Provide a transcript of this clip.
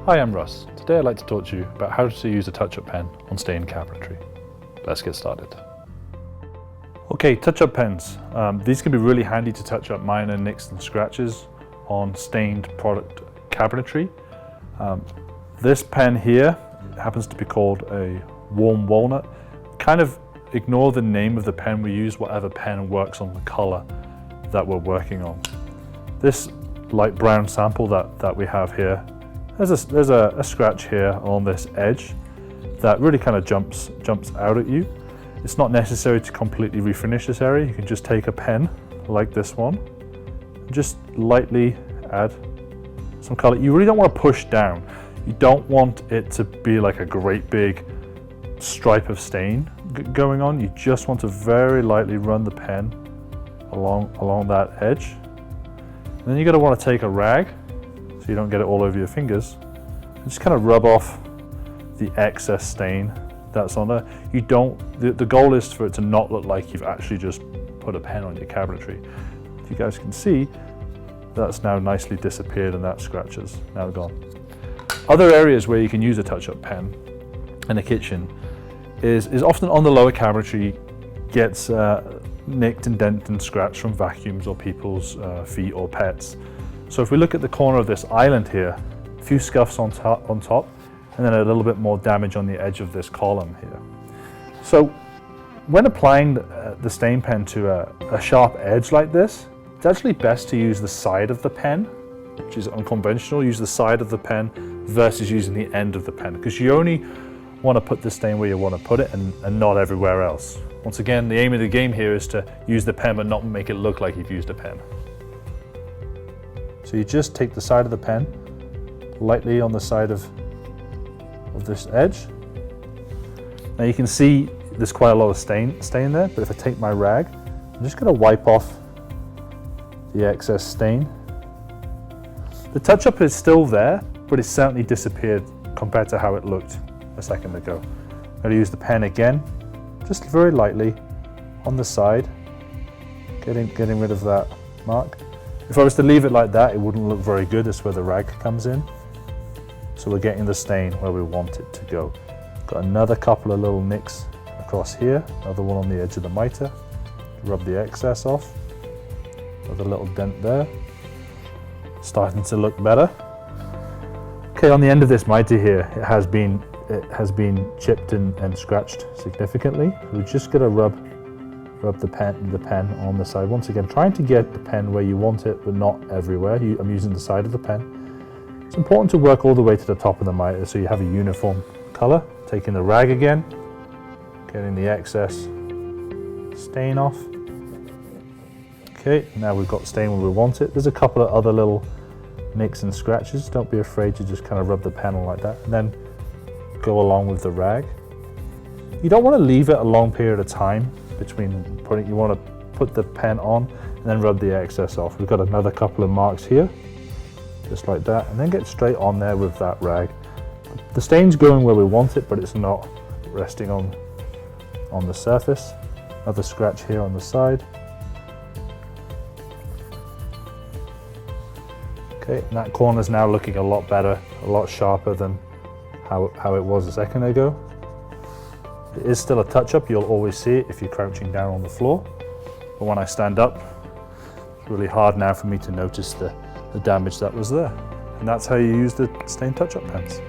Hi, I'm Russ. Today I'd like to talk to you about how to use a touch-up pen on stained cabinetry. Let's get started. Okay, touch-up pens. These can be really handy to touch up minor nicks and scratches on stained product cabinetry. This pen here happens to be called a warm walnut. Kind of ignore the name of the pen, we use whatever pen works on the color that we're working on. This light brown sample that we have here, there's a scratch here on this edge that really kind of jumps out at you. It's not necessary to completely refinish this area. You can just take a pen like this one and just lightly add some color. You really don't want to push down. You don't want it to be like a great big stripe of stain going on. You just want to very lightly run the pen along that edge. And then you're going to want to take a rag so you don't get it all over your fingers and just kind of rub off the excess stain that's on there. The goal is for it to not look like you've actually just put a pen on your cabinetry. If you guys can see, that's now nicely disappeared and that scratch is now gone. Other areas where you can use a touch-up pen in the kitchen is often on the lower cabinetry, gets nicked and dented and scratched from vacuums or people's feet or pets. So if we look at the corner of this island here, a few scuffs on top, and then a little bit more damage on the edge of this column here. So when applying the stain pen to a sharp edge like this, it's actually best to use the side of the pen, which is unconventional. Use the side of the pen versus using the end of the pen, because you only want to put the stain where you want to put it and not everywhere else. Once again, the aim of the game here is to use the pen but not make it look like you've used a pen. So you just take the side of the pen, lightly on the side of this edge. Now you can see there's quite a lot of stain there, but if I take my rag, I'm just going to wipe off the excess stain. The touch-up is still there, but it's certainly disappeared compared to how it looked a second ago. I'm going to use the pen again, just very lightly on the side, getting rid of that mark. If I was to leave it like that, it wouldn't look very good. That's where the rag comes in. So we're getting the stain where we want it to go. Got another couple of little nicks across here, another one on the edge of the mitre. Rub the excess off. With a little dent there. Starting to look better. Okay, on the end of this mitre here, it has been chipped and scratched significantly. We're just going to rub the pen on the side. Once again, trying to get the pen where you want it, but not everywhere. I'm using the side of the pen. It's important to work all the way to the top of the mitre so you have a uniform color. Taking the rag again, getting the excess stain off. Okay, now we've got stain where we want it. There's a couple of other little nicks and scratches. Don't be afraid to just kind of rub the pen on like that and then go along with the rag. You don't want to leave it a long period of time between putting, you want to put the pen on and then rub the excess off. We've got another couple of marks here, just like that, and then get straight on there with that rag. The stain's going where we want it, but it's not resting on the surface. Another scratch here on the side. Okay, and that corner's now looking a lot better, a lot sharper than how it was a second ago. It is still a touch-up, you'll always see it if you're crouching down on the floor. But when I stand up, it's really hard now for me to notice the damage that was there. And that's how you use the stain touch-up pens.